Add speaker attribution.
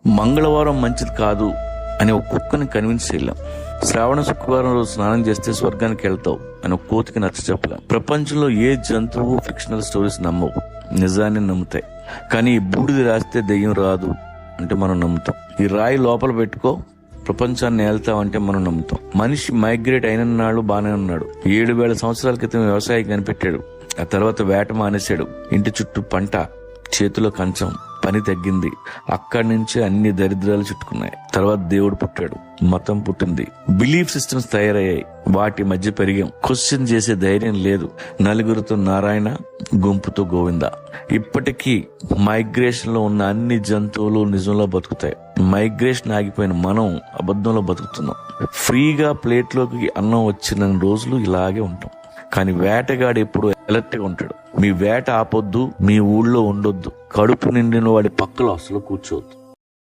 Speaker 1: మంగళవారం మంచిది కాదు అని ఒక కుక్కని కన్విన్స్ చేయలేం. శ్రావణ శుక్రవారం రోజు స్నానం చేస్తే స్వర్గానికి వెళ్తావు అని ఒక కోతికి నచ్చ చెప్పలేం. ప్రపంచంలో ఏ జంతువు ఫిక్షనల్ స్టోరీస్ నమ్మవు, నిజాన్ని నమ్ముతాయి. కానీ ఈ బూడిది రాస్తే దెయ్యం రాదు అంటే మనం నమ్ముతాం. ఈ రాయి లోపల పెట్టుకో ప్రపంచాన్ని ఏళ్తామంటే మనం నమ్ముతాం. మనిషి మైగ్రేట్ అయిన నాడు బానే ఉన్నాడు. 7,000 సంవత్సరాల క్రితం వ్యవసాయం కనిపెట్టాడు. ఆ తర్వాత వేట మానేశాడు. ఇంటి చుట్టూ పంట, చేతిలో కంచం, పని తగ్గింది. అక్కడి నుంచి అన్ని దరిద్రాలు చుట్టుకున్నాయి. తర్వాత దేవుడు పుట్టాడు, మతం పుట్టింది, బిలీఫ్ సిస్టమ్స్ తయారయ్యాయి. వాటి మధ్య పెరిగాం. క్వశ్చన్ చేసే ధైర్యం లేదు. నలుగురితో నారాయణ, గుంపుతో గోవింద. ఇప్పటికీ మైగ్రేషన్ లో ఉన్న అన్ని జంతువులు నిజంలో బతుకుతాయి. మైగ్రేషన్ ఆగిపోయిన మనం అబద్ధంలో బతుకుతున్నాం. ఫ్రీగా ప్లేట్లోకి అన్నం వచ్చిన రోజులు ఇలాగే ఉంటాం. కానీ వేటగాడు ఎప్పుడు అలర్ట్ గా ఉంటాడు. మీ వేట ఆపొద్దు, మీ ఊళ్ళో ఉండొద్దు, కడుపు నిండిన వాడి పక్కలో అసలు కూర్చోవద్దు.